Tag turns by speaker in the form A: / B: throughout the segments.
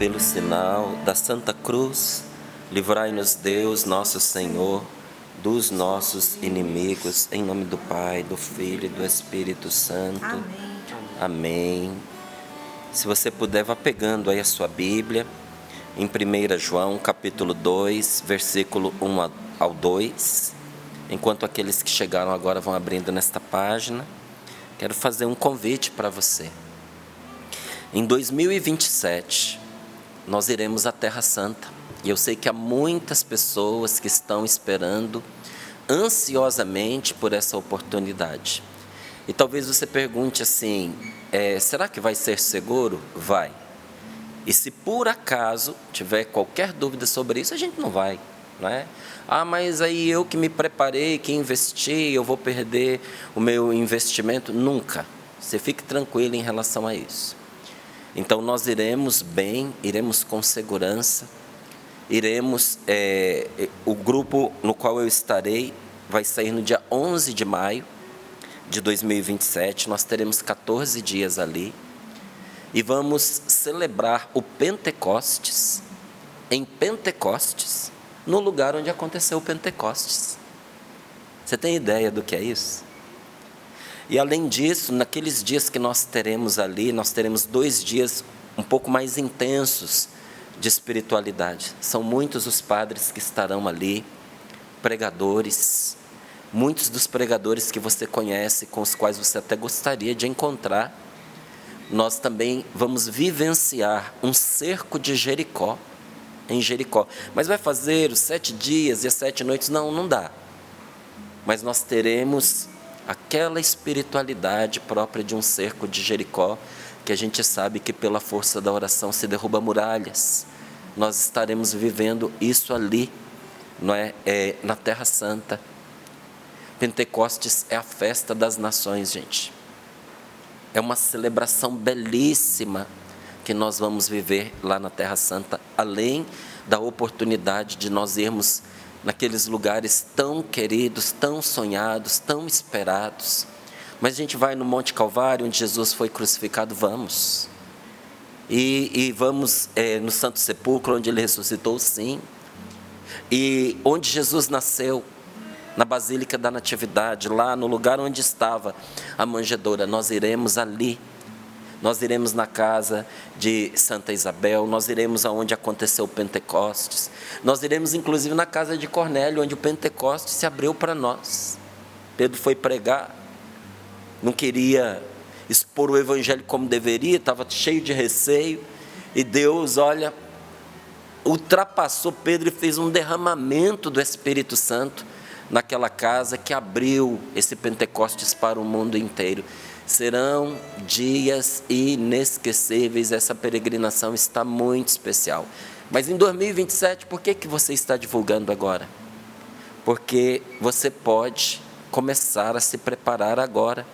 A: pelo sinal da Santa Cruz, livrai-nos Deus, nosso Senhor, dos nossos inimigos, em nome do Pai, do Filho e do Espírito Santo.
B: Amém.
A: Amém. Se você puder, vá pegando aí a sua Bíblia, em 1 João, capítulo 2, versículo 1 ao 2. Enquanto aqueles que chegaram agora vão abrindo nesta página, quero fazer um convite para você. Em 2027, nós iremos à Terra Santa. E eu sei que há muitas pessoas que estão esperando ansiosamente por essa oportunidade. E talvez você pergunte assim, será que vai ser seguro? Vai. E se por acaso tiver qualquer dúvida sobre isso, a gente não vai, não é? Ah, mas aí eu que me preparei, que investi, eu vou perder o meu investimento? Nunca. Você fique tranquilo em relação a isso. Então nós iremos bem, iremos com segurança, iremos, o grupo no qual eu estarei vai sair no dia 11 de maio de 2027, nós teremos 14 dias ali, e vamos celebrar o Pentecostes, em Pentecostes, no lugar onde aconteceu o Pentecostes. Você tem ideia do que é isso? E além disso, naqueles dias que nós teremos ali, nós teremos 2 dias um pouco mais intensos de espiritualidade. São muitos os padres que estarão ali, pregadores, muitos dos pregadores que você conhece, com os quais você até gostaria de encontrar. Nós também vamos vivenciar um cerco de Jericó, em Jericó. Mas vai fazer os 7 dias e as 7 noites? Não, não dá. Mas nós teremos aquela espiritualidade própria de um cerco de Jericó, que a gente sabe que pela força da oração se derruba muralhas. Nós estaremos vivendo isso ali, não é? Na Terra Santa. Pentecostes é a festa das nações, gente. É uma celebração belíssima que nós vamos viver lá na Terra Santa, além da oportunidade de nós irmos naqueles lugares tão queridos, tão sonhados, tão esperados. Mas a gente vai no Monte Calvário, onde Jesus foi crucificado, vamos. E vamos no Santo Sepulcro, onde ele ressuscitou, sim. E onde Jesus nasceu, na Basílica da Natividade, lá no lugar onde estava a manjedoura, nós iremos ali. Nós iremos na casa de Santa Isabel, nós iremos aonde aconteceu o Pentecostes, nós iremos inclusive na casa de Cornélio, onde o Pentecostes se abriu para nós. Pedro foi pregar, não queria expor o evangelho como deveria, estava cheio de receio, e Deus, olha, ultrapassou Pedro e fez um derramamento do Espírito Santo naquela casa que abriu esse Pentecostes para o mundo inteiro. Serão dias inesquecíveis, essa peregrinação está muito especial. Mas em 2027, por que você está divulgando agora? Porque você pode começar a se preparar agora.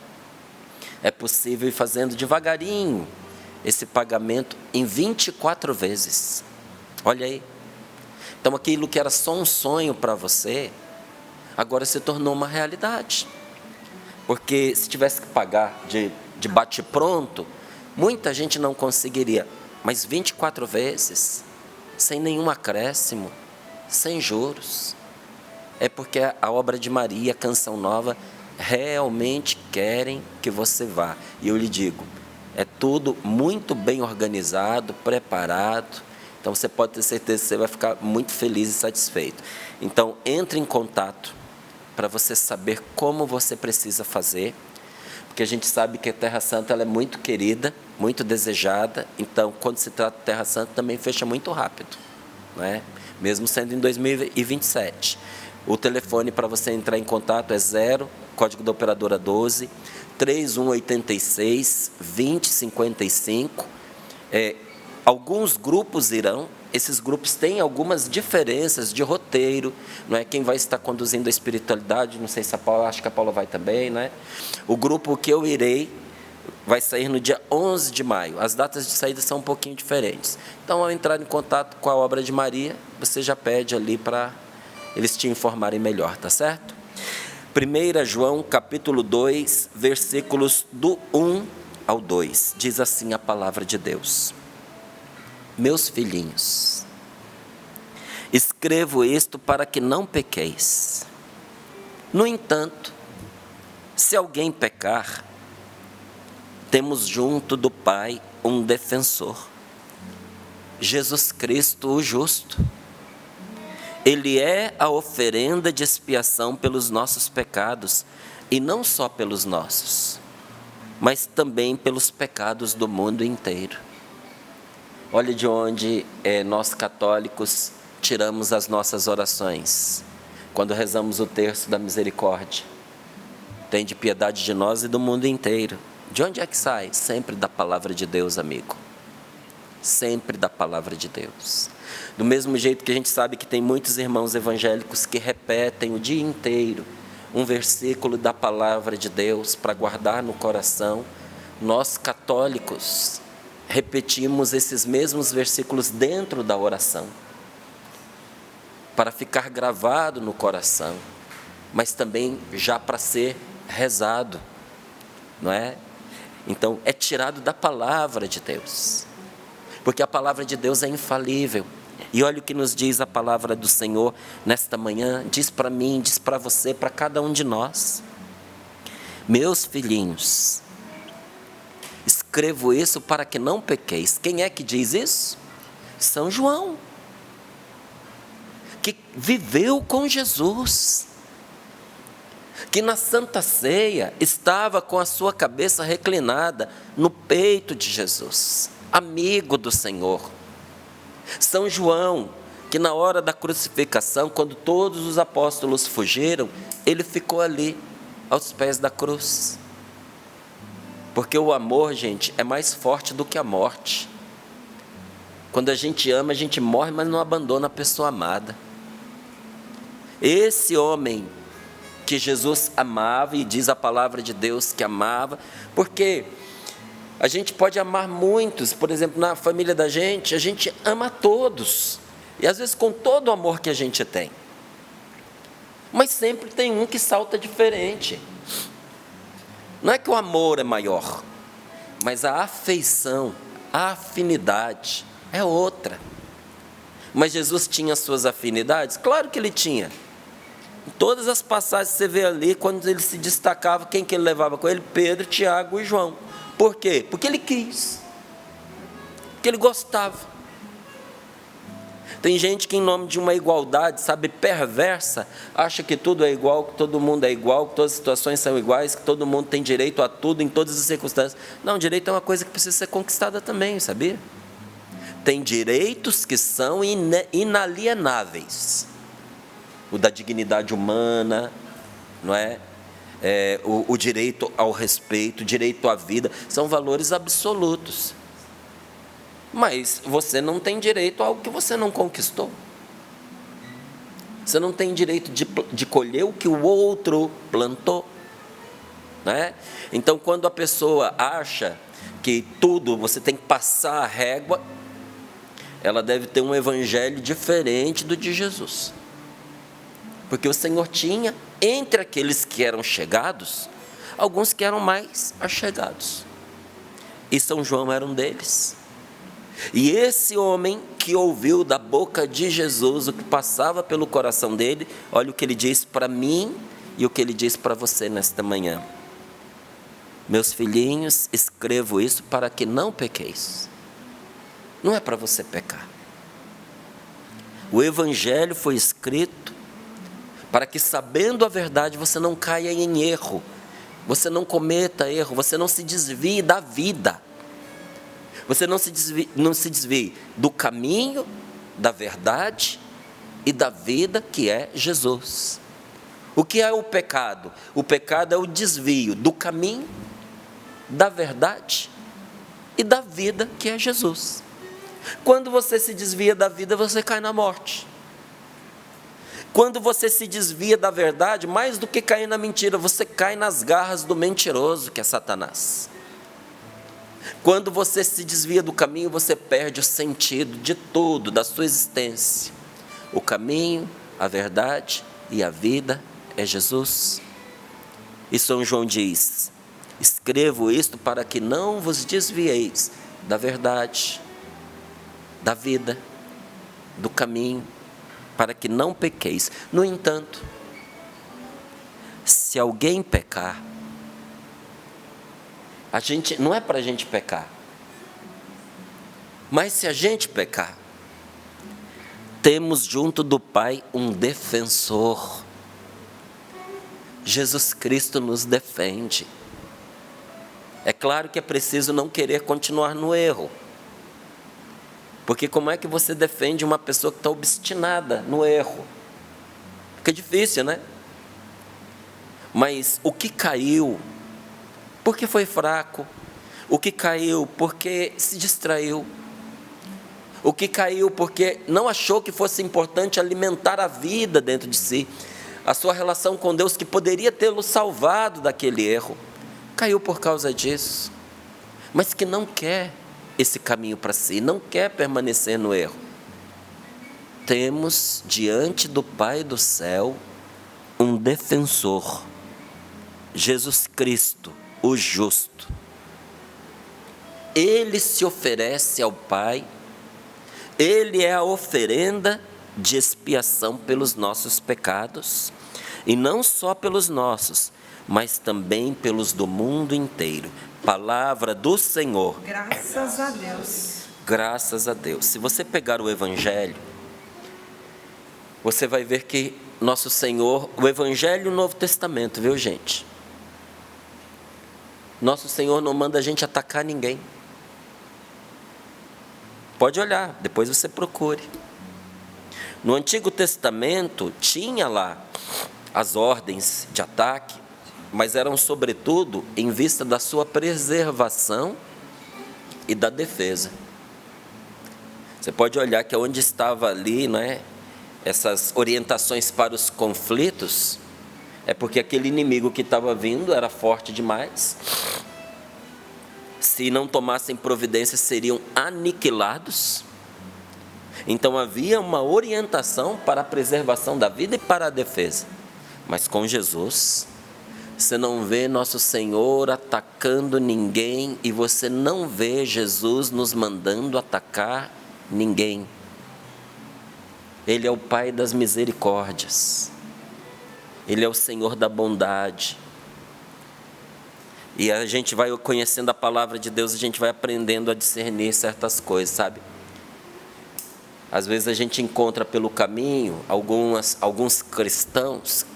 A: É possível ir fazendo devagarinho esse pagamento em 24 vezes. Olha aí. Então aquilo que era só um sonho para você, agora se tornou uma realidade. Porque se tivesse que pagar de bate-pronto, muita gente não conseguiria. Mas 24 vezes, sem nenhum acréscimo, sem juros. É porque a obra de Maria, a Canção Nova, realmente querem que você vá. E eu lhe digo, é tudo muito bem organizado, preparado. Então você pode ter certeza que você vai ficar muito feliz e satisfeito. Então entre em contato para você saber como você precisa fazer, porque a gente sabe que a Terra Santa ela é muito querida, muito desejada, então quando se trata de Terra Santa também fecha muito rápido, não é? Mesmo sendo em 2027. O telefone para você entrar em contato é 0, código da operadora 12, 3186 2055. Alguns grupos irão, esses grupos têm algumas diferenças de roteiro, não é? Quem vai estar conduzindo a espiritualidade, não sei se a Paula, acho que a Paula vai também, não é? O grupo que eu irei vai sair no dia 11 de maio, as datas de saída são um pouquinho diferentes. Então, ao entrar em contato com a obra de Maria, você já pede ali para eles te informarem melhor, tá certo? 1 João, capítulo 2, versículos do 1 ao 2, diz assim a palavra de Deus. Meus filhinhos, escrevo isto para que não pequeis. No entanto, se alguém pecar, temos junto do Pai um defensor, Jesus Cristo o justo. Ele é a oferenda de expiação pelos nossos pecados, e não só pelos nossos, mas também pelos pecados do mundo inteiro. Olha de onde nós católicos tiramos as nossas orações, quando rezamos o terço da misericórdia. Tende piedade de nós e do mundo inteiro. De onde é que sai? Sempre da palavra de Deus, amigo. Sempre da palavra de Deus. Do mesmo jeito que a gente sabe que tem muitos irmãos evangélicos que repetem o dia inteiro um versículo da palavra de Deus para guardar no coração, nós católicos repetimos esses mesmos versículos dentro da oração, para ficar gravado no coração, mas também já para ser rezado, não é? Então, é tirado da palavra de Deus, porque a palavra de Deus é infalível. E olha o que nos diz a palavra do Senhor nesta manhã, diz para mim, diz para você, para cada um de nós: meus filhinhos, escrevo isso para que não pequeis. Quem é que diz isso? São João, que viveu com Jesus, que na Santa Ceia estava com a sua cabeça reclinada no peito de Jesus, amigo do Senhor. São João, que na hora da crucificação, quando todos os apóstolos fugiram, ele ficou ali, aos pés da cruz. Porque o amor, gente, é mais forte do que a morte. Quando a gente ama, a gente morre, mas não abandona a pessoa amada. Esse homem que Jesus amava, e diz a palavra de Deus que amava, porque a gente pode amar muitos, por exemplo, na família da gente, a gente ama todos, e às vezes com todo o amor que a gente tem, mas sempre tem um que salta diferente. Não é que o amor é maior, mas a afeição, a afinidade é outra. Mas Jesus tinha suas afinidades? Claro que ele tinha. Em todas as passagens você vê ali, quando ele se destacava, quem que ele levava com ele? Pedro, Tiago e João. Por quê? Porque ele quis, porque ele gostava. Tem gente que, em nome de uma igualdade, sabe, perversa, acha que tudo é igual, que todo mundo é igual, que todas as situações são iguais, que todo mundo tem direito a tudo em todas as circunstâncias. Não, direito é uma coisa que precisa ser conquistada também, sabia? Tem direitos que são inalienáveis. O da dignidade humana, não é? O direito ao respeito, o direito à vida, são valores absolutos. Mas você não tem direito a algo que você não conquistou. Você não tem direito de colher o que o outro plantou, né? Então, quando a pessoa acha que tudo você tem que passar a régua, ela deve ter um evangelho diferente do de Jesus. Porque o Senhor tinha, entre aqueles que eram chegados, alguns que eram mais achegados. E São João era um deles. E esse homem que ouviu da boca de Jesus o que passava pelo coração dele, olha o que ele diz para mim e o que ele diz para você nesta manhã: meus filhinhos, escrevo isso para que não pequeis. Não é para você pecar. O evangelho foi escrito para que, sabendo a verdade, você não caia em erro, você não cometa erro, você não se desvie da vida, você não se desvie do caminho, da verdade e da vida que é Jesus. O que é o pecado? O pecado é o desvio do caminho, da verdade e da vida que é Jesus. Quando você se desvia da vida, você cai na morte. Quando você se desvia da verdade, mais do que cair na mentira, você cai nas garras do mentiroso, que é Satanás. Quando você se desvia do caminho, você perde o sentido de tudo, da sua existência. O caminho, a verdade e a vida é Jesus. E São João diz: escrevo isto para que não vos desvieis da verdade. da vida, do caminho, para que não pequeis. No entanto, se alguém pecar, não é para a gente pecar, mas se a gente pecar, temos junto do Pai um defensor. Jesus Cristo nos defende. É claro que é preciso não querer continuar no erro. Porque como é que você defende uma pessoa que está obstinada no erro? Fica difícil, né? Mas o que caiu, porque foi fraco. O que caiu, porque se distraiu. O que caiu, porque não achou que fosse importante alimentar a vida dentro de si. A sua relação com Deus, que poderia tê-lo salvado daquele erro, caiu por causa disso. Mas que não quer esse caminho para si, não quer permanecer no erro. Temos diante do Pai do céu um defensor, Jesus Cristo, o justo. Ele se oferece ao Pai, ele é a oferenda de expiação pelos nossos pecados, e não só pelos nossos, mas também pelos do mundo inteiro. Palavra do Senhor.
B: Graças a Deus.
A: Graças a Deus. Se você pegar o Evangelho, você vai ver que nosso Senhor, o Evangelho e o Novo Testamento, viu, gente? Nosso Senhor não manda a gente atacar ninguém. Pode olhar, depois você procure. No Antigo Testamento tinha lá as ordens de ataque, mas eram sobretudo em vista da sua preservação e da defesa. Você pode olhar que onde estava ali, né, essas orientações para os conflitos, é porque aquele inimigo que estava vindo era forte demais. Se não tomassem providência, seriam aniquilados. Então havia uma orientação para a preservação da vida e para a defesa. Mas com Jesus, você não vê nosso Senhor atacando ninguém e você não vê Jesus nos mandando atacar ninguém. Ele é o Pai das misericórdias. Ele é o Senhor da bondade. E a gente vai conhecendo a palavra de Deus, a gente vai aprendendo a discernir certas coisas, sabe? Às vezes a gente encontra pelo caminho alguns cristãos,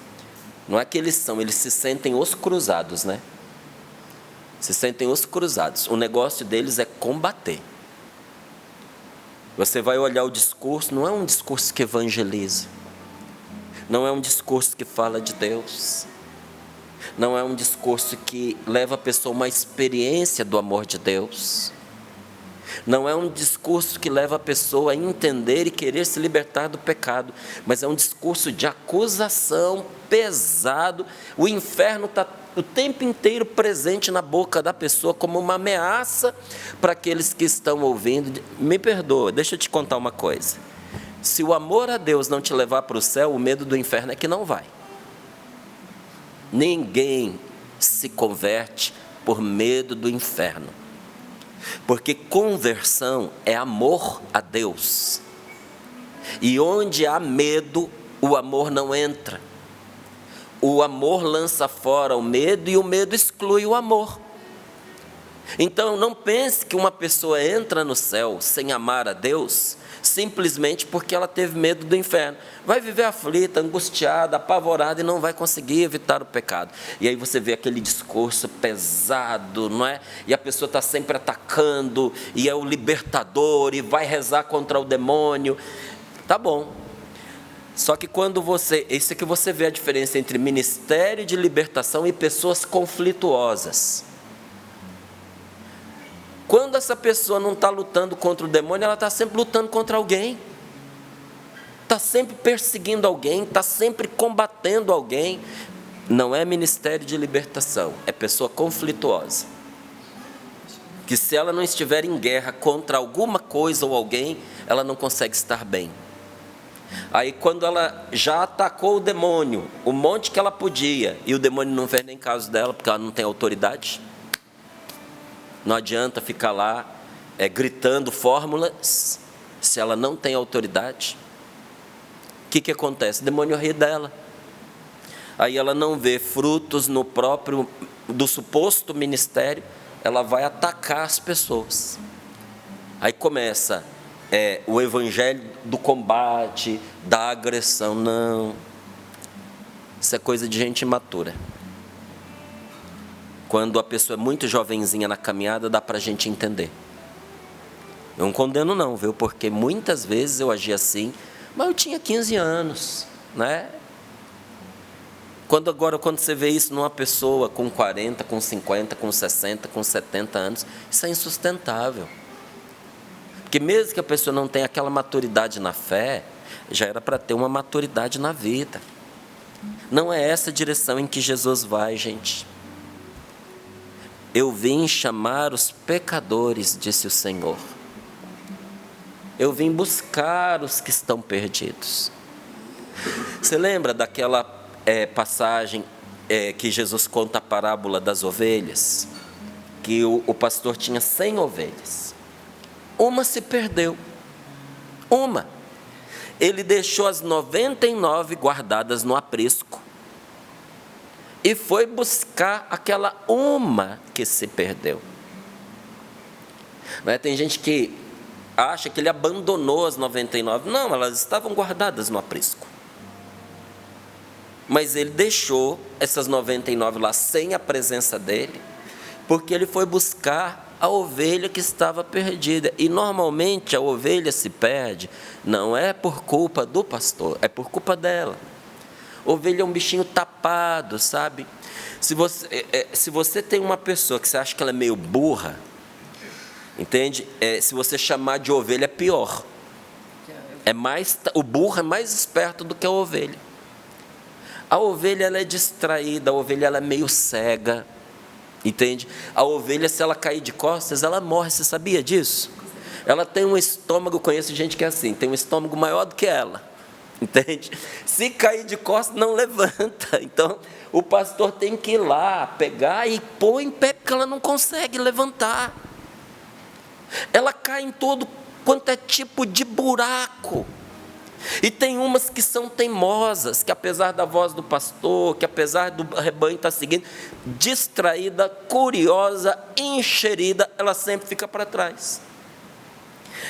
A: não é que eles se sentem os cruzados, né? Se sentem os cruzados. O negócio deles é combater. Você vai olhar o discurso, não é um discurso que evangeliza. Não é um discurso que fala de Deus. Não é um discurso que leva a pessoa a uma experiência do amor de Deus. Não é um discurso que leva a pessoa a entender e querer se libertar do pecado, mas é um discurso de acusação pesado. O inferno está o tempo inteiro presente na boca da pessoa como uma ameaça para aqueles que estão ouvindo. Me perdoa, deixa eu te contar uma coisa. Se o amor a Deus não te levar para o céu, o medo do inferno é que não vai. Ninguém se converte por medo do inferno. Porque conversão é amor a Deus. E onde há medo, o amor não entra. O amor lança fora o medo e o medo exclui o amor. Então não pense que uma pessoa entra no céu sem amar a Deus simplesmente porque ela teve medo do inferno. Vai viver aflita, angustiada, apavorada e não vai conseguir evitar o pecado. E aí você vê aquele discurso pesado, não é? E a pessoa está sempre atacando, e é o libertador, e vai rezar contra o demônio. Tá bom. Só que isso é que você vê a diferença entre ministério de libertação e pessoas conflituosas. Quando essa pessoa não está lutando contra o demônio, ela está sempre lutando contra alguém. Está sempre perseguindo alguém, está sempre combatendo alguém. Não é ministério de libertação, é pessoa conflituosa. Que se ela não estiver em guerra contra alguma coisa ou alguém, ela não consegue estar bem. Aí quando ela já atacou o demônio, o monte que ela podia, e o demônio não fez nem caso dela, porque ela não tem autoridade. Não adianta ficar lá gritando fórmulas, se ela não tem autoridade, o que acontece? O demônio ri dela. Aí ela não vê frutos do suposto ministério, ela vai atacar as pessoas. Aí começa o evangelho do combate, da agressão. Não, isso é coisa de gente imatura. Quando a pessoa é muito jovenzinha na caminhada, dá para a gente entender. Eu não condeno não, viu? Porque muitas vezes eu agi assim, mas eu tinha 15 anos, né? Quando você vê isso numa pessoa com 40, com 50, com 60, com 70 anos, isso é insustentável. Porque mesmo que a pessoa não tenha aquela maturidade na fé, já era para ter uma maturidade na vida. Não é essa a direção em que Jesus vai, gente. Eu vim chamar os pecadores, disse o Senhor. Eu vim buscar os que estão perdidos. Você lembra daquela passagem que Jesus conta a parábola das ovelhas? Que o pastor tinha 100 ovelhas. Uma se perdeu. Uma. Ele deixou as 99 guardadas no aprisco e foi buscar aquela uma que se perdeu. Tem gente que acha que ele abandonou as 99. Não, elas estavam guardadas no aprisco. Mas ele deixou essas 99 lá sem a presença dele, porque ele foi buscar a ovelha que estava perdida. E normalmente a ovelha se perde, não é por culpa do pastor, é por culpa dela. Ovelha é um bichinho tapado, sabe? Se você tem uma pessoa que você acha que ela é meio burra, entende? Se você chamar de ovelha, é pior. O burro é mais esperto do que a ovelha. A ovelha ela é distraída, a ovelha ela é meio cega, entende? A ovelha, se ela cair de costas, ela morre. Você sabia disso? Ela tem um estômago, conheço gente que é assim, tem um estômago maior do que ela, entende? Se cair de costas, não levanta. Então, o pastor tem que ir lá, pegar e pôr em pé, porque ela não consegue levantar. Ela cai em todo quanto é tipo de buraco. E tem umas que são teimosas, que apesar da voz do pastor, que apesar do rebanho estar seguindo, distraída, curiosa, enxerida, ela sempre fica para trás.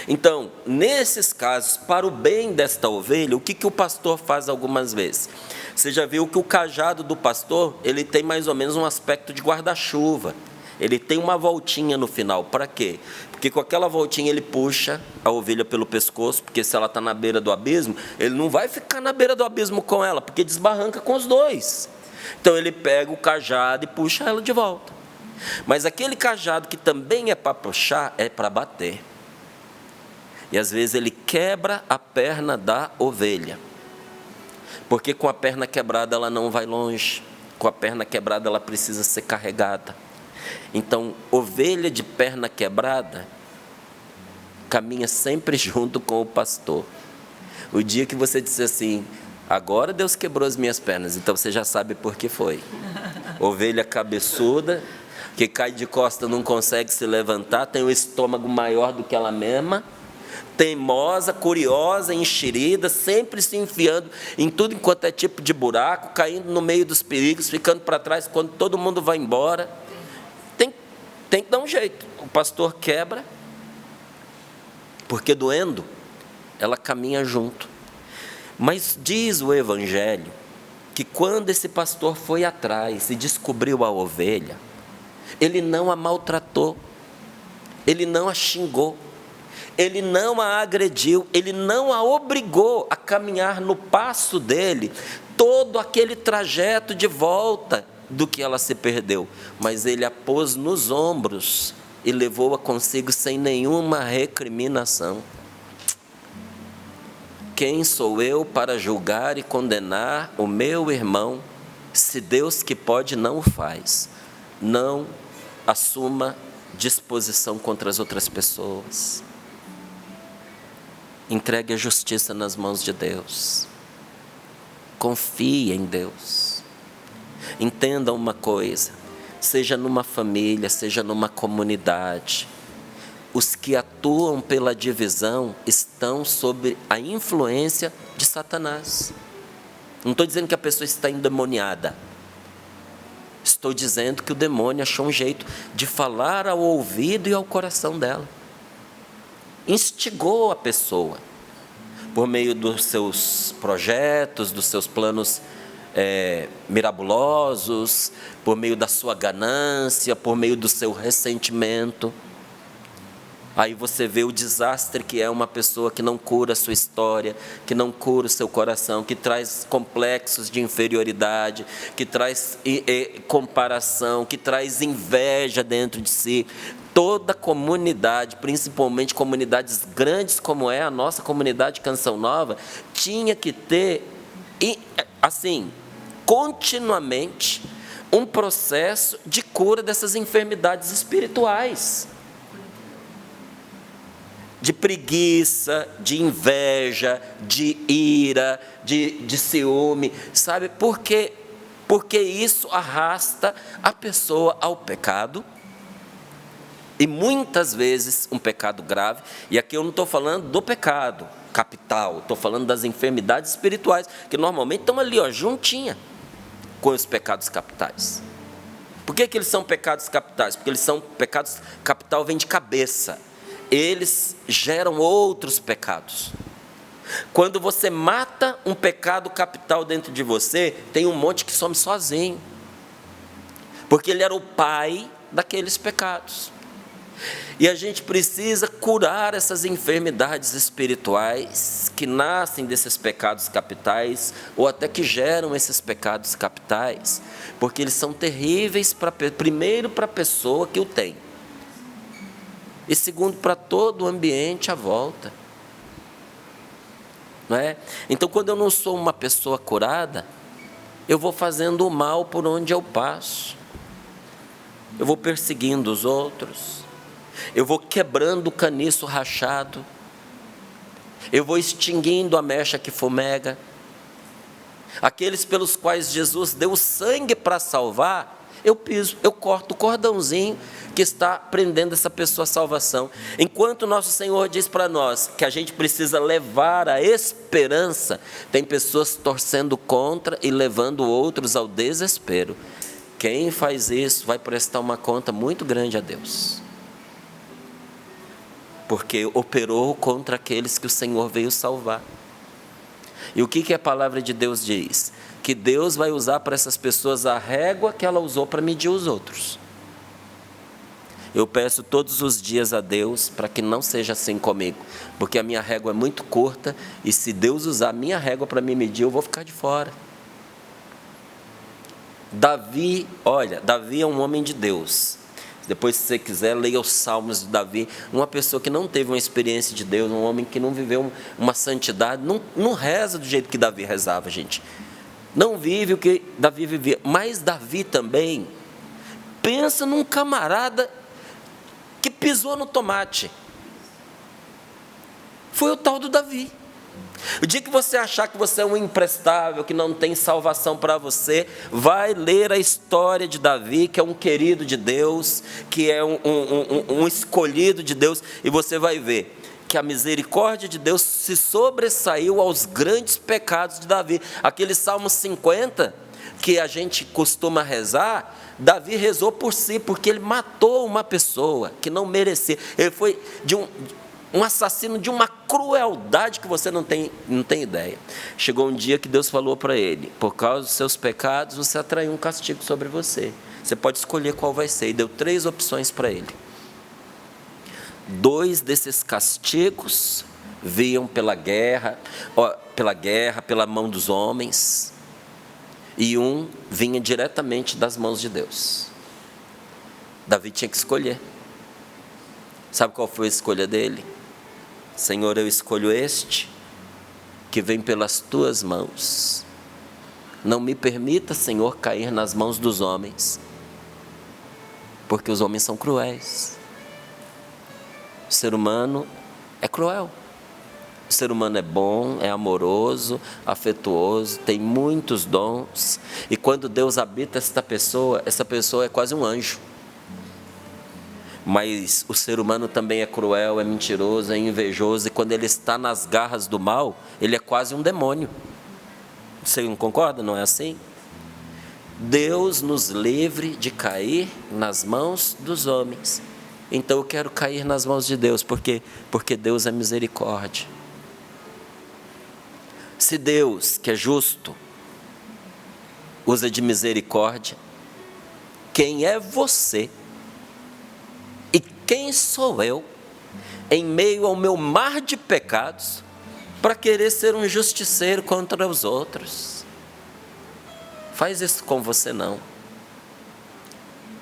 A: Então, nesses casos, para o bem desta ovelha, o que o pastor faz algumas vezes? Você já viu que o cajado do pastor, ele tem mais ou menos um aspecto de guarda-chuva. Ele tem uma voltinha no final. Para quê? Porque com aquela voltinha ele puxa a ovelha pelo pescoço, porque se ela está na beira do abismo, ele não vai ficar na beira do abismo com ela, porque desbarranca com os dois. Então ele pega o cajado e puxa ela de volta. Mas aquele cajado que também é para puxar, é para bater. E às vezes ele quebra a perna da ovelha. Porque com a perna quebrada ela não vai longe. Com a perna quebrada ela precisa ser carregada. Então, ovelha de perna quebrada caminha sempre junto com o pastor. O dia que você disser assim, agora Deus quebrou as minhas pernas, então você já sabe por que foi. Ovelha cabeçuda, que cai de costa, não consegue se levantar, tem um estômago maior do que ela mesma, teimosa, curiosa, enxerida, sempre se enfiando em tudo enquanto é tipo de buraco, caindo no meio dos perigos, ficando para trás quando todo mundo vai embora. Tem que dar um jeito. O pastor quebra, porque doendo, ela caminha junto. Mas diz o Evangelho que quando esse pastor foi atrás e descobriu a ovelha, ele não a maltratou, ele não a xingou, ele não a agrediu, ele não a obrigou a caminhar no passo dele todo aquele trajeto de volta do que ela se perdeu, mas ele a pôs nos ombros e levou-a consigo sem nenhuma recriminação. Quem sou eu para julgar e condenar o meu irmão, se Deus que pode não o faz? Não assuma disposição contra as outras pessoas. Entregue a justiça nas mãos de Deus. Confie em Deus. Entenda uma coisa, seja numa família, seja numa comunidade, os que atuam pela divisão estão sob a influência de Satanás. Não estou dizendo que a pessoa está endemoniada. Estou dizendo que o demônio achou um jeito de falar ao ouvido e ao coração dela. Instigou a pessoa, por meio dos seus projetos, dos seus planos mirabolosos, por meio da sua ganância, por meio do seu ressentimento. Aí você vê o desastre que é uma pessoa que não cura a sua história, que não cura o seu coração, que traz complexos de inferioridade, que traz comparação, que traz inveja dentro de si. Toda comunidade, principalmente comunidades grandes como é a nossa comunidade Canção Nova, tinha que ter, assim, continuamente, um processo de cura dessas enfermidades espirituais. De preguiça, de inveja, de ira, de ciúme, sabe? Porque isso arrasta a pessoa ao pecado, e muitas vezes um pecado grave, e aqui eu não estou falando do pecado capital, estou falando das enfermidades espirituais, que normalmente estão ali, juntinha com os pecados capitais. Por que eles são pecados capitais? Porque eles são pecados capital, vem de cabeça. Eles geram outros pecados. Quando você mata um pecado capital dentro de você, tem um monte que some sozinho, porque ele era o pai daqueles pecados. E a gente precisa curar essas enfermidades espirituais que nascem desses pecados capitais, ou até que geram esses pecados capitais, porque eles são terríveis, primeiro para a pessoa que o tem, e segundo, para todo o ambiente à volta. Não é? Então, quando eu não sou uma pessoa curada, eu vou fazendo o mal por onde eu passo. Eu vou perseguindo os outros. Eu vou quebrando o caniço rachado. Eu vou extinguindo a mecha que fumega. Aqueles pelos quais Jesus deu sangue para salvar, eu piso, eu corto o cordãozinho que está prendendo essa pessoa à salvação. Enquanto nosso Senhor diz para nós que a gente precisa levar a esperança, tem pessoas torcendo contra e levando outros ao desespero. Quem faz isso vai prestar uma conta muito grande a Deus, porque operou contra aqueles que o Senhor veio salvar. E o que a palavra de Deus diz? Que Deus vai usar para essas pessoas a régua que ela usou para medir os outros. Eu peço todos os dias a Deus para que não seja assim comigo, porque a minha régua é muito curta, e se Deus usar a minha régua para me medir, eu vou ficar de fora. Davi é um homem de Deus. Depois, se você quiser, leia os Salmos de Davi. Uma pessoa que não teve uma experiência de Deus, um homem que não viveu uma santidade, não reza do jeito que Davi rezava, gente. Não vive o que Davi vivia. Mas Davi também, pensa num camarada que pisou no tomate. Foi o tal do Davi. O dia que você achar que você é um imprestável, que não tem salvação para você, vai ler a história de Davi, que é um querido de Deus, que é um escolhido de Deus, e você vai ver que a misericórdia de Deus se sobressaiu aos grandes pecados de Davi. Aquele Salmo 50, que a gente costuma rezar, Davi rezou por si, porque ele matou uma pessoa que não merecia. Ele foi um assassino de uma crueldade que você não tem ideia. Chegou um dia que Deus falou para ele: por causa dos seus pecados, você atraiu um castigo sobre você. Você pode escolher qual vai ser. E deu 3 opções para ele. 2 desses castigos vinham pela guerra, pela mão dos homens, e um vinha diretamente das mãos de Deus. Davi tinha que escolher. Sabe qual foi a escolha dele? Senhor, eu escolho este, que vem pelas tuas mãos. Não me permita, Senhor, cair nas mãos dos homens, porque os homens são cruéis. O ser humano é cruel. O ser humano é bom, é amoroso, afetuoso, tem muitos dons, e quando Deus habita essa pessoa é quase um anjo. Mas o ser humano também é cruel, é mentiroso, é invejoso, e quando ele está nas garras do mal, ele é quase um demônio. Você não concorda? Não é assim? Deus nos livre de cair nas mãos dos homens. Então eu quero cair nas mãos de Deus, porque Deus é misericórdia. Se Deus, que é justo, usa de misericórdia, quem é você e quem sou eu, em meio ao meu mar de pecados, para querer ser um justiceiro contra os outros? Faz isso com você não.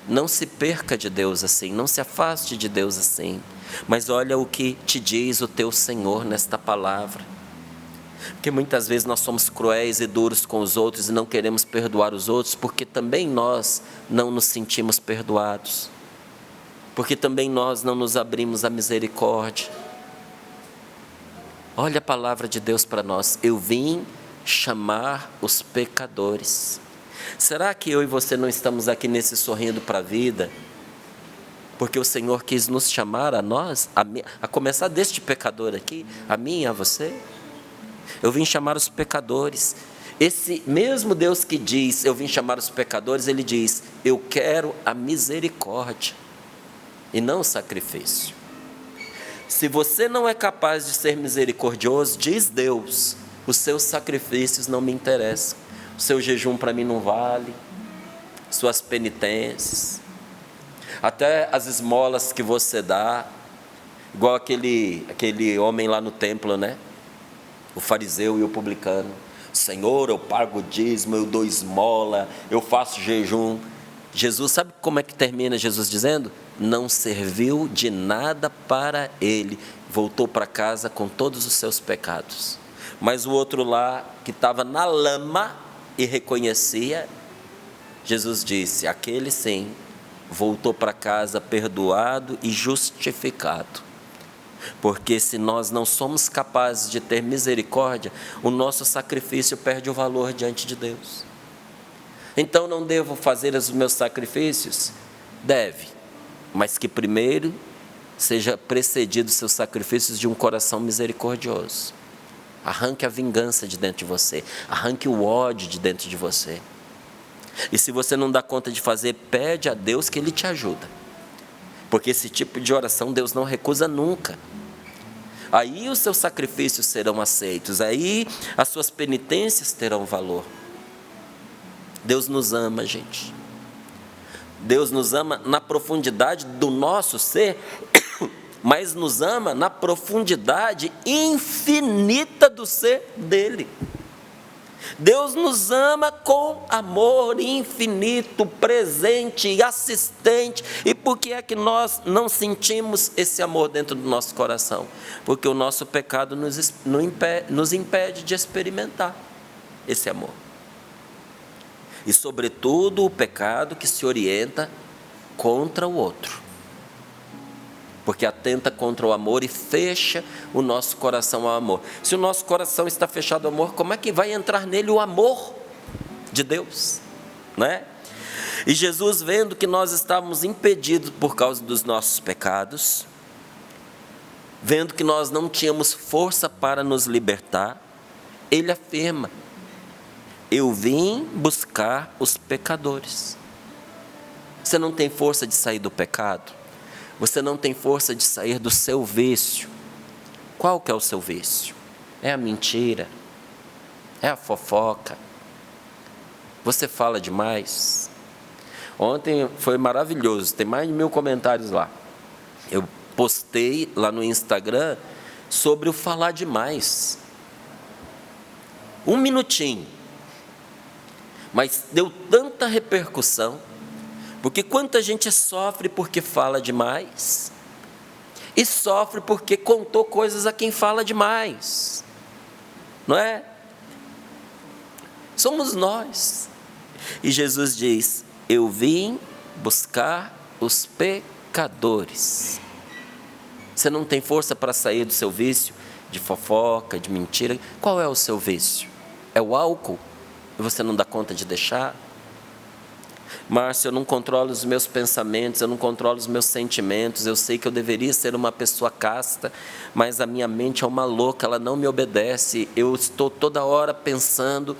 A: Não se perca de Deus assim, não se afaste de Deus assim. Mas olha o que te diz o teu Senhor nesta palavra. Porque muitas vezes nós somos cruéis e duros com os outros e não queremos perdoar os outros, porque também nós não nos sentimos perdoados. Porque também nós não nos abrimos à misericórdia. Olha a palavra de Deus para nós. Eu vim chamar os pecadores. Será que eu e você não estamos aqui nesse sorrindo para a vida? Porque o Senhor quis nos chamar a nós, a começar deste pecador aqui, a mim e a você? Eu vim chamar os pecadores. Esse mesmo Deus que diz, eu vim chamar os pecadores, Ele diz, eu quero a misericórdia e não o sacrifício. Se você não é capaz de ser misericordioso, diz Deus, os seus sacrifícios não me interessam. O seu jejum para mim não vale, suas penitências, até as esmolas que você dá, igual aquele homem lá no templo, né? O fariseu e o publicano. Senhor, eu pago o dízimo, eu dou esmola, eu faço jejum. Jesus, sabe como é que termina Jesus dizendo? Não serviu de nada para ele, voltou para casa com todos os seus pecados. Mas o outro lá, que estava na lama e reconhecia, Jesus disse, aquele sim, voltou para casa perdoado e justificado. Porque se nós não somos capazes de ter misericórdia, o nosso sacrifício perde o valor diante de Deus. Então não devo fazer os meus sacrifícios? Deve, mas que primeiro seja precedido seus sacrifícios de um coração misericordioso. Arranque a vingança de dentro de você, arranque o ódio de dentro de você. E se você não dá conta de fazer, pede a Deus que Ele te ajuda. Porque esse tipo de oração Deus não recusa nunca. Aí os seus sacrifícios serão aceitos, aí as suas penitências terão valor. Deus nos ama, gente. Deus nos ama na profundidade do nosso ser, mas nos ama na profundidade infinita do ser dele. Deus nos ama com amor infinito, presente e assistente. E por que é que nós não sentimos esse amor dentro do nosso coração? Porque o nosso pecado nos impede de experimentar esse amor. E sobretudo o pecado que se orienta contra o outro. Porque atenta contra o amor e fecha o nosso coração ao amor. Se o nosso coração está fechado ao amor, como é que vai entrar nele o amor de Deus? Não é? E Jesus, vendo que nós estávamos impedidos por causa dos nossos pecados, vendo que nós não tínhamos força para nos libertar, Ele afirma, eu vim buscar os pecadores. Você não tem força de sair do pecado? Você não tem força de sair do seu vício. Qual que é o seu vício? É a mentira? É a fofoca? Você fala demais? Ontem foi maravilhoso, tem mais de 1000 comentários lá. Eu postei lá no Instagram sobre o falar demais. 1 minutinho. Mas deu tanta repercussão. Porque quanta gente sofre porque fala demais e sofre porque contou coisas a quem fala demais, não é? Somos nós. E Jesus diz, eu vim buscar os pecadores. Você não tem força para sair do seu vício de fofoca, de mentira. Qual é o seu vício? É o álcool? E você não dá conta de deixar? Márcio, eu não controlo os meus pensamentos, eu não controlo os meus sentimentos, eu sei que eu deveria ser uma pessoa casta, mas a minha mente é uma louca, ela não me obedece, eu estou toda hora pensando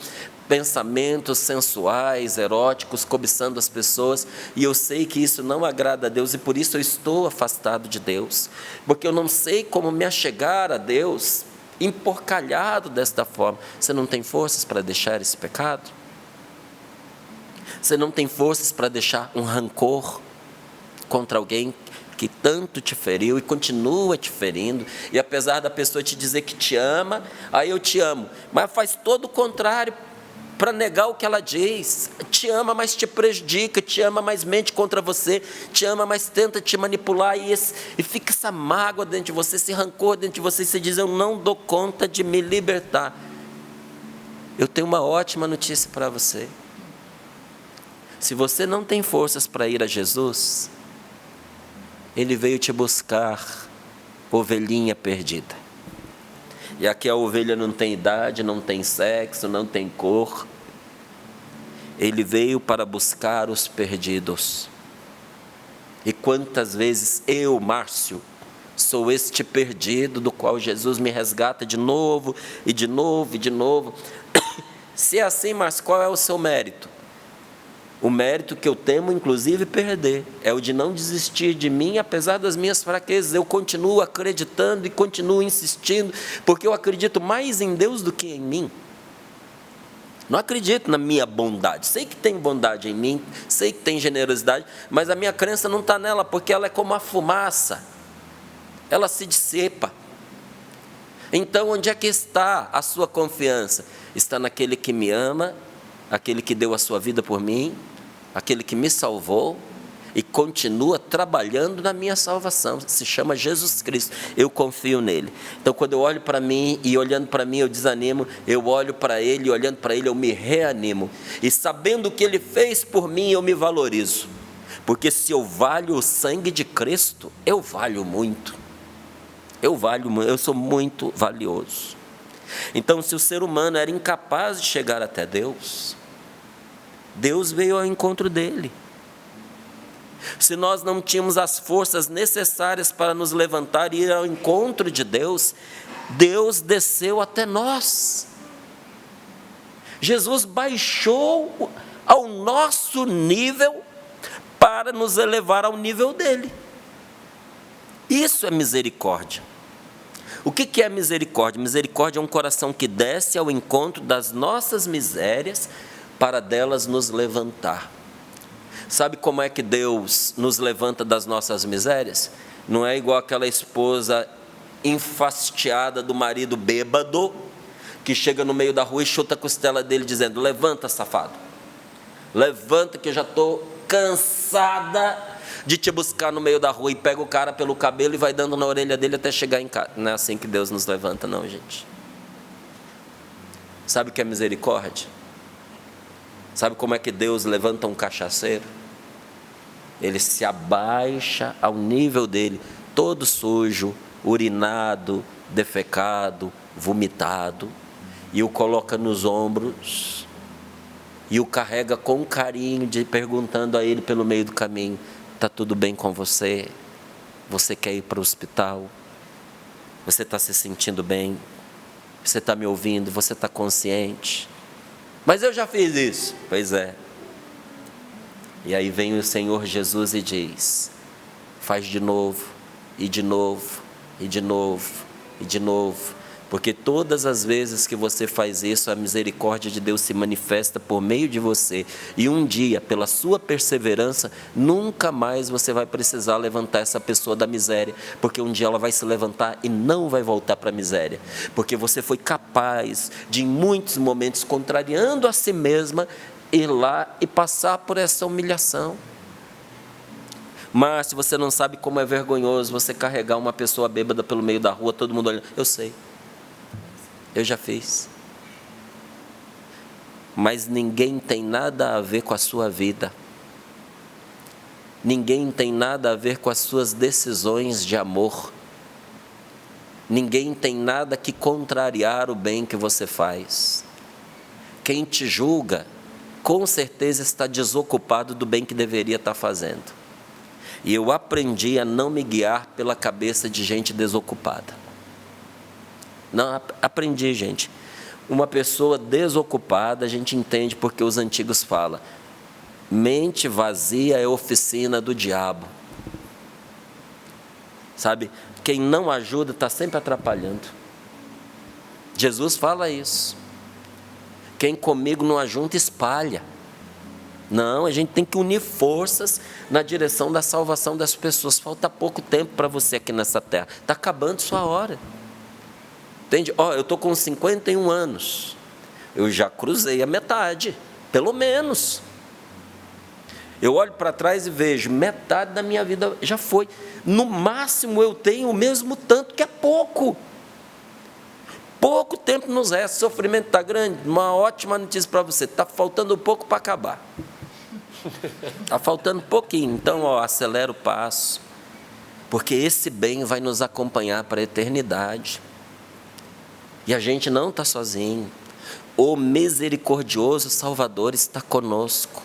A: pensamentos sensuais, eróticos, cobiçando as pessoas, e eu sei que isso não agrada a Deus, e por isso eu estou afastado de Deus, porque eu não sei como me achegar a Deus, emporcalhado desta forma. Você não tem forças para deixar esse pecado? Você não tem forças para deixar um rancor contra alguém que tanto te feriu e continua te ferindo, e apesar da pessoa te dizer que te ama, aí eu te amo, mas faz todo o contrário para negar o que ela diz. Te ama, mas te prejudica, te ama, mas mente contra você, te ama, mas tenta te manipular, e fica essa mágoa dentro de você, esse rancor dentro de você, e você diz: eu não dou conta de me libertar. Eu tenho uma ótima notícia para você. Se você não tem forças para ir a Jesus, Ele veio te buscar, ovelhinha perdida. E aqui a ovelha não tem idade, não tem sexo, não tem cor. Ele veio para buscar os perdidos. E quantas vezes eu, Márcio, sou este perdido do qual Jesus me resgata de novo, e de novo, e de novo. Se é assim, Márcio, qual é o seu mérito? O mérito que eu temo, inclusive, perder, é o de não desistir de mim, apesar das minhas fraquezas. Eu continuo acreditando e continuo insistindo, porque eu acredito mais em Deus do que em mim. Não acredito na minha bondade. Sei que tem bondade em mim, sei que tem generosidade, mas a minha crença não está nela, porque ela é como a fumaça. Ela se dissipa. Então, onde é que está a sua confiança? Está naquele que me ama, aquele que deu a sua vida por mim, aquele que me salvou e continua trabalhando na minha salvação. Se chama Jesus Cristo. Eu confio nele. Então, quando eu olho para mim e olhando para mim eu desanimo, eu olho para ele e olhando para ele eu me reanimo. E sabendo o que ele fez por mim, eu me valorizo. Porque se eu valho o sangue de Cristo, eu valho muito. Eu sou muito valioso. Então, se o ser humano era incapaz de chegar até Deus, Deus veio ao encontro dele. Se nós não tínhamos as forças necessárias para nos levantar e ir ao encontro de Deus, Deus desceu até nós. Jesus baixou ao nosso nível para nos elevar ao nível dele. Isso é misericórdia. O que é misericórdia? Misericórdia é um coração que desce ao encontro das nossas misérias para delas nos levantar. Sabe como é que Deus nos levanta das nossas misérias? Não é igual aquela esposa enfastiada do marido bêbado, que chega no meio da rua e chuta a costela dele dizendo: levanta, safado, levanta que eu já estou cansada de te buscar no meio da rua, e pega o cara pelo cabelo e vai dando na orelha dele até chegar em casa. Não é assim que Deus nos levanta, não, gente. Sabe o que é misericórdia? Sabe como é que Deus levanta um cachaceiro? Ele se abaixa ao nível dele, todo sujo, urinado, defecado, vomitado, e o coloca nos ombros, e o carrega com carinho, perguntando a ele pelo meio do caminho: está tudo bem com você? Você quer ir para o hospital? Você está se sentindo bem? Você está me ouvindo? Você está consciente? Mas eu já fiz isso. Pois é. E aí vem o Senhor Jesus e diz: faz de novo, e de novo, e de novo, e de novo. Porque todas as vezes que você faz isso, a misericórdia de Deus se manifesta por meio de você. E um dia, pela sua perseverança, nunca mais você vai precisar levantar essa pessoa da miséria. Porque um dia ela vai se levantar e não vai voltar para a miséria. Porque você foi capaz de, em muitos momentos, contrariando a si mesma, ir lá e passar por essa humilhação. Mas se você não sabe como é vergonhoso você carregar uma pessoa bêbada pelo meio da rua, todo mundo olhando, eu sei. Eu já fiz. Mas ninguém tem nada a ver com a sua vida. Ninguém tem nada a ver com as suas decisões de amor. Ninguém tem nada que contrariar o bem que você faz. Quem te julga com certeza está desocupado do bem que deveria estar fazendo. E eu aprendi a não me guiar pela cabeça de gente desocupada. Não, aprendi, gente. Uma pessoa desocupada, a gente entende porque os antigos falam: mente vazia é oficina do diabo. Sabe, quem não ajuda está sempre atrapalhando. Jesus fala isso. Quem comigo não ajunta, espalha. Não, a gente tem que unir forças na direção da salvação das pessoas. Falta pouco tempo para você aqui nessa terra. Está acabando sua hora. Entende? Eu estou com 51 anos. Eu já cruzei a metade, pelo menos. Eu olho para trás e vejo, metade da minha vida já foi. No máximo eu tenho o mesmo tanto, que é pouco. Pouco tempo nos resta, o sofrimento está grande. Uma ótima notícia para você: está faltando pouco para acabar. Está faltando pouquinho, então acelera o passo, porque esse bem vai nos acompanhar para a eternidade, e a gente não está sozinho. O misericordioso Salvador está conosco.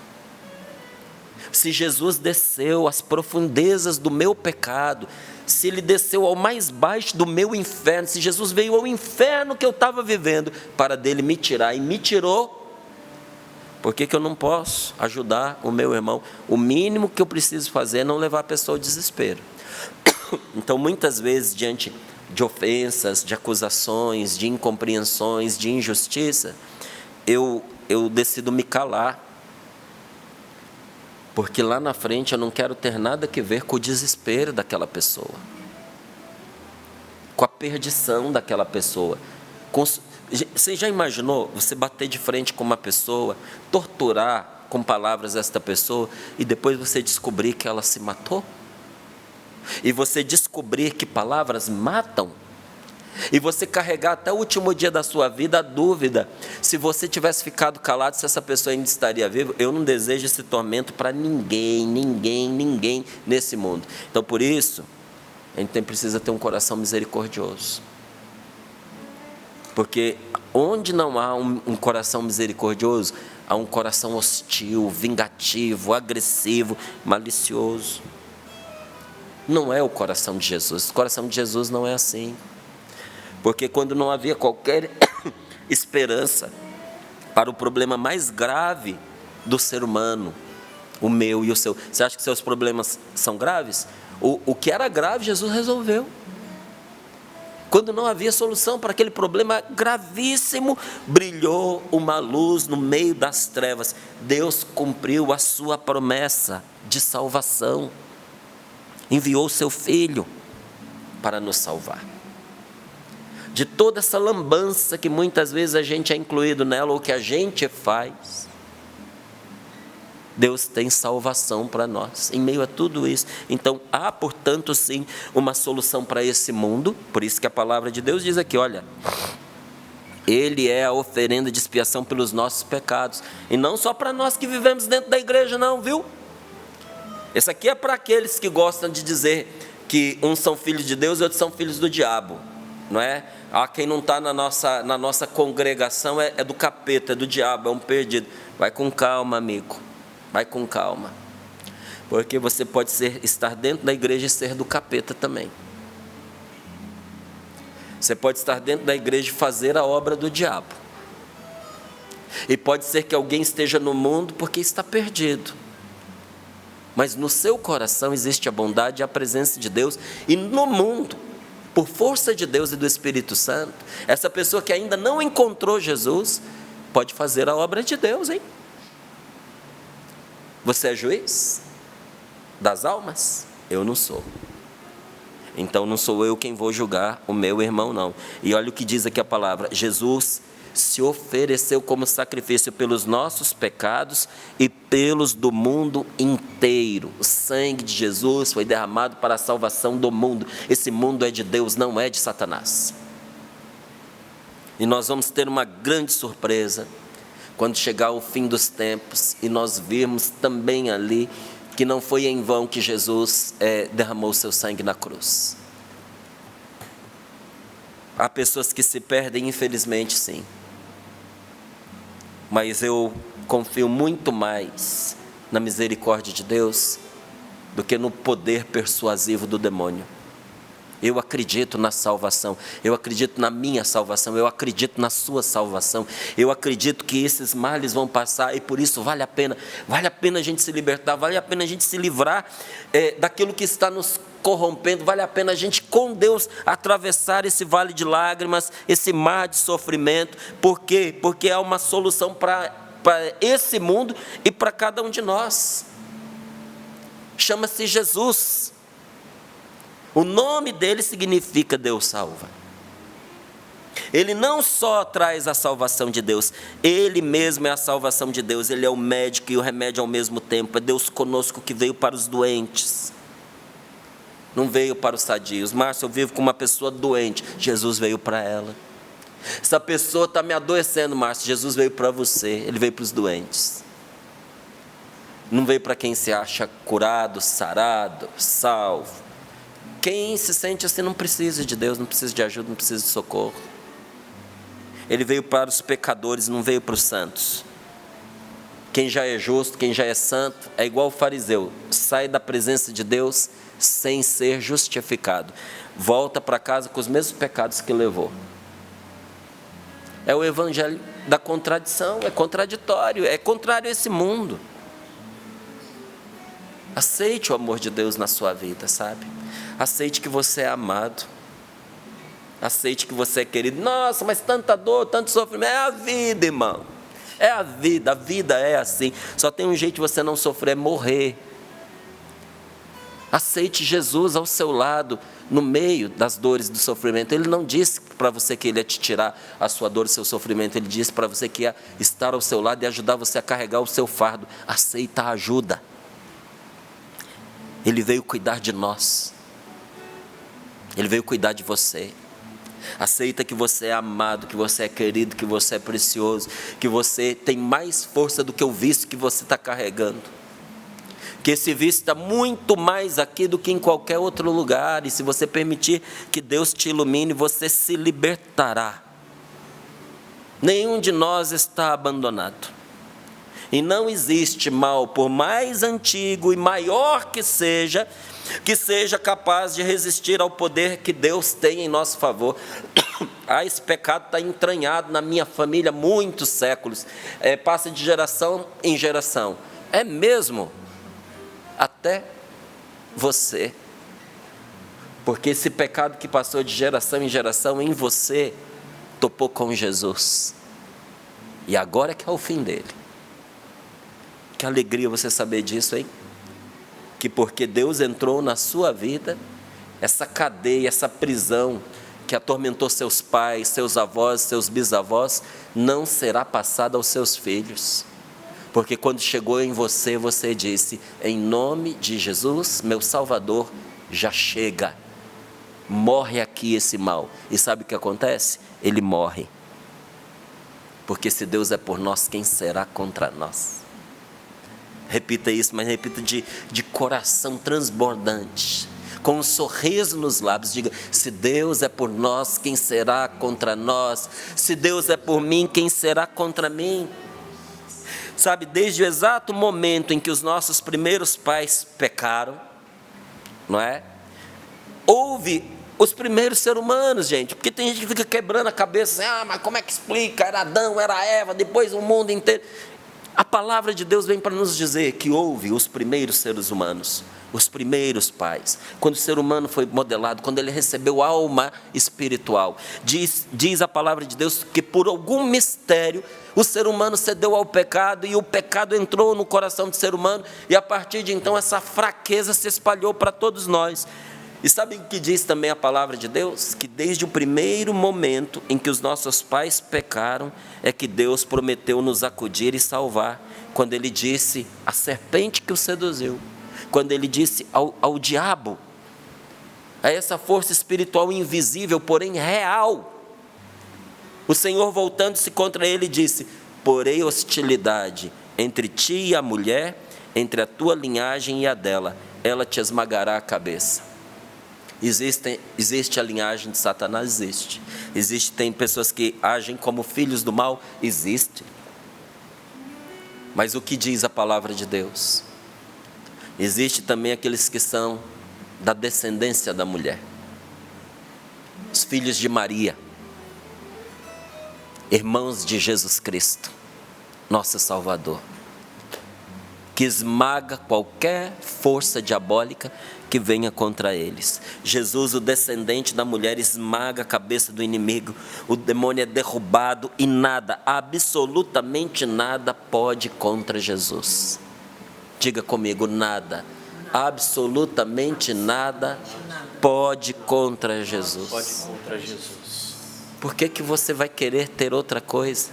A: Se Jesus desceu às profundezas do meu pecado, se Ele desceu ao mais baixo do meu inferno, se Jesus veio ao inferno que eu estava vivendo para dele me tirar, e me tirou, por que eu não posso ajudar o meu irmão? O mínimo que eu preciso fazer é não levar a pessoa ao desespero. Então, muitas vezes, diante de ofensas, de acusações, de incompreensões, de injustiça, eu decido me calar, porque lá na frente eu não quero ter nada a ver com o desespero daquela pessoa, com a perdição daquela pessoa. Você já imaginou você bater de frente com uma pessoa, torturar com palavras esta pessoa, e depois você descobrir que ela se matou? E você descobrir que palavras matam? E você carregar até o último dia da sua vida a dúvida: se você tivesse ficado calado, se essa pessoa ainda estaria viva? Eu não desejo esse tormento para ninguém nesse mundo. Então, por isso, a gente precisa ter um coração misericordioso. Porque onde não há um coração misericordioso, há um coração hostil, vingativo, agressivo, malicioso. Não é o coração de Jesus. O coração de Jesus não é assim. Porque quando não havia qualquer esperança para o problema mais grave do ser humano, o meu e o seu. Você acha que seus problemas são graves? O que era grave, Jesus resolveu. Quando não havia solução para aquele problema gravíssimo, brilhou uma luz no meio das trevas. Deus cumpriu a sua promessa de salvação. Enviou o seu Filho para nos salvar. De toda essa lambança que muitas vezes a gente é incluído nela, ou que a gente faz, Deus tem salvação para nós, em meio a tudo isso. Então, há, portanto, sim, uma solução para esse mundo. Por isso que a palavra de Deus diz aqui, olha, Ele é a oferenda de expiação pelos nossos pecados. E não só para nós que vivemos dentro da igreja, não, viu? Esse aqui é para aqueles que gostam de dizer que uns são filhos de Deus e outros são filhos do diabo, não é? Quem não está na nossa congregação é do capeta, é do diabo, é um perdido. Vai com calma, amigo. Vai com calma, porque você pode estar dentro da igreja e ser do capeta também. Você pode estar dentro da igreja e fazer a obra do diabo. E pode ser que alguém esteja no mundo porque está perdido. Mas no seu coração existe a bondade e a presença de Deus. E no mundo, por força de Deus e do Espírito Santo, essa pessoa que ainda não encontrou Jesus, pode fazer a obra de Deus, hein? Você é juiz das almas? Eu não sou. Então não sou eu quem vou julgar o meu irmão, não. E olha o que diz aqui a palavra: Jesus se ofereceu como sacrifício pelos nossos pecados e pelos do mundo inteiro. O sangue de Jesus foi derramado para a salvação do mundo. Esse mundo é de Deus, não é de Satanás. E nós vamos ter uma grande surpresa quando chegar o fim dos tempos e nós virmos também ali que não foi em vão que Jesus derramou seu sangue na cruz. Há pessoas que se perdem, infelizmente, sim. mas eu confio muito mais na misericórdia de Deus do que no poder persuasivo do demônio. Eu acredito na salvação, eu acredito na minha salvação, eu acredito na sua salvação, eu acredito que esses males vão passar e por isso vale a pena a gente se libertar, vale a pena a gente se livrar daquilo que está nos corrompendo, vale a pena a gente com Deus atravessar esse vale de lágrimas, esse mar de sofrimento. Por quê? Porque há uma solução para esse mundo e para cada um de nós. Chama-se Jesus. O nome dele significa Deus salva. Ele não só traz a salvação de Deus, ele mesmo é a salvação de Deus. Ele é o médico e o remédio ao mesmo tempo. É Deus conosco que veio para os doentes, não veio para os sadios. Márcio, eu vivo com uma pessoa doente, Jesus veio para ela. Essa pessoa está me adoecendo, Márcio, Jesus veio para você, ele veio para os doentes. Não veio para quem se acha curado, sarado, salvo. Quem se sente assim não precisa de Deus, não precisa de ajuda, não precisa de socorro. Ele veio para os pecadores, não veio para os santos. Quem já é justo, quem já é santo, é igual o fariseu, sai da presença de Deus sem ser justificado, volta para casa com os mesmos pecados que levou. É o evangelho da contradição, é contraditório, é contrário a esse mundo. Aceite o amor de Deus na sua vida, sabe? Aceite que você é amado. Aceite que você é querido. Nossa, mas tanta dor, tanto sofrimento. É a vida, irmão. É a vida é assim. Só tem um jeito de você não sofrer, é morrer. Aceite Jesus ao seu lado, no meio das dores e do sofrimento. Ele não disse para você que ele ia te tirar a sua dor e o seu sofrimento. Ele disse para você que ia estar ao seu lado e ajudar você a carregar o seu fardo. Aceita a ajuda. Ele veio cuidar de nós. Ele veio cuidar de você. Aceita que você é amado, que você é querido, que você é precioso, que você tem mais força do que o vício que você está carregando. Que esse vício está muito mais aqui do que em qualquer outro lugar. E se você permitir que Deus te ilumine, você se libertará. Nenhum de nós está abandonado. E não existe mal, por mais antigo e maior que seja capaz de resistir ao poder que Deus tem em nosso favor. Esse pecado está entranhado na minha família há muitos séculos, passa de geração em geração. É mesmo? Até você. Porque esse pecado que passou de geração em geração em você, topou com Jesus. E agora é que é o fim dele. Que alegria você saber disso, hein? Que porque Deus entrou na sua vida, essa cadeia, essa prisão que atormentou seus pais, seus avós, seus bisavós, não será passada aos seus filhos. Porque quando chegou em você, você disse, em nome de Jesus, meu Salvador, já chega. Morre aqui esse mal. E sabe o que acontece? Ele morre. Porque se Deus é por nós, quem será contra nós? Repita isso, mas repita de coração transbordante, com um sorriso nos lábios. Diga, se Deus é por nós, quem será contra nós? Se Deus é por mim, quem será contra mim? Sabe, desde o exato momento em que os nossos primeiros pais pecaram, não é? Houve os primeiros seres humanos, gente, porque tem gente que fica quebrando a cabeça, assim, mas como é que explica? Era Adão, era Eva, depois o mundo inteiro. A palavra de Deus vem para nos dizer que houve os primeiros seres humanos, os primeiros pais, quando o ser humano foi modelado, quando ele recebeu alma espiritual. Diz a palavra de Deus que por algum mistério o ser humano cedeu ao pecado e o pecado entrou no coração do ser humano e a partir de então essa fraqueza se espalhou para todos nós. E sabe o que diz também a palavra de Deus? Que desde o primeiro momento em que os nossos pais pecaram, é que Deus prometeu nos acudir e salvar. Quando Ele disse, a serpente que o seduziu, quando Ele disse ao diabo, a essa força espiritual invisível, porém real, o Senhor voltando-se contra ele disse, porém hostilidade entre ti e a mulher, entre a tua linhagem e a dela, ela te esmagará a cabeça. Existe a linhagem de Satanás? Existe. Tem pessoas que agem como filhos do mal? Existe. Mas o que diz a palavra de Deus? Existe também aqueles que são da descendência da mulher, os filhos de Maria, irmãos de Jesus Cristo, nosso Salvador, que esmaga qualquer força diabólica que venha contra eles. Jesus, o descendente da mulher, esmaga a cabeça do inimigo, o demônio é derrubado e nada, absolutamente nada pode contra Jesus. Diga comigo, nada, absolutamente nada pode contra Jesus.
C: Pode contra Jesus.
A: Por que que você vai querer ter outra coisa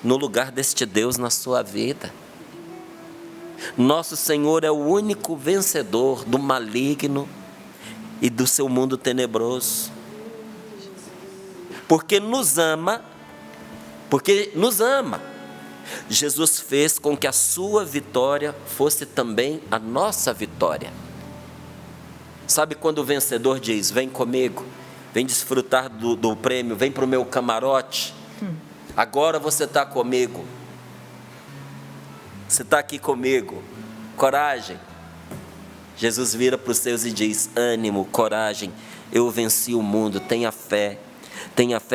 A: no lugar deste Deus na sua vida? Nosso Senhor é o único vencedor do maligno e do seu mundo tenebroso. Porque nos ama, Jesus fez com que a sua vitória fosse também a nossa vitória. Sabe quando o vencedor diz, vem comigo, vem desfrutar do prêmio, vem para o meu camarote, agora você está comigo. Você está aqui comigo, coragem. Jesus vira para os seus e diz, ânimo, coragem, eu venci o mundo, tenha fé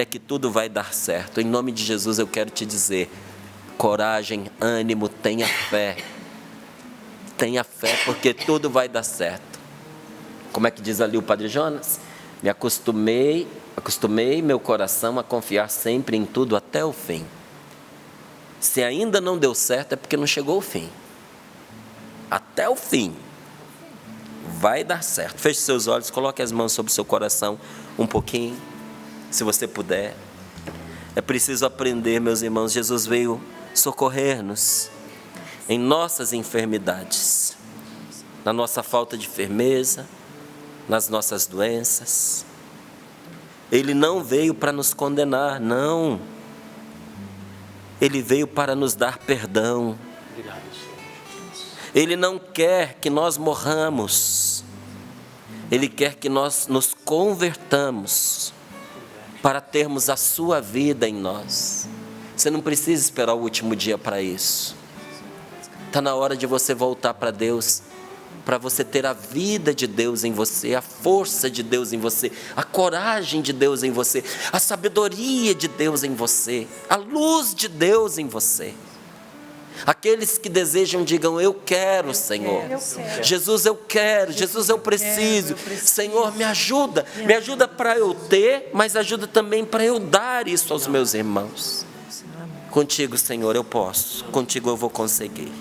A: que tudo vai dar certo. Em nome de Jesus eu quero te dizer, coragem, ânimo, tenha fé porque tudo vai dar certo. Como é que diz ali o Padre Jonas? Me acostumei meu coração a confiar sempre em tudo até o fim. Se ainda não deu certo, é porque não chegou o fim. Até o fim. Vai dar certo. Feche seus olhos, coloque as mãos sobre o seu coração um pouquinho, se você puder. É preciso aprender, meus irmãos, Jesus veio socorrer-nos em nossas enfermidades, na nossa falta de firmeza, nas nossas doenças. Ele não veio para nos condenar, não. Ele veio para nos dar perdão. Ele não quer que nós morramos. Ele quer que nós nos convertamos para termos a sua vida em nós. Você não precisa esperar o último dia para isso. Está na hora de você voltar para Deus, para você ter a vida de Deus em você, a força de Deus em você, a coragem de Deus em você, a sabedoria de Deus em você, a luz de Deus em você. Aqueles que desejam, digam, eu quero, Senhor. Jesus, eu quero. Jesus, eu preciso. Senhor, me ajuda para eu ter, mas ajuda também para eu dar isso aos meus irmãos. Contigo, Senhor, eu posso. Contigo eu vou conseguir.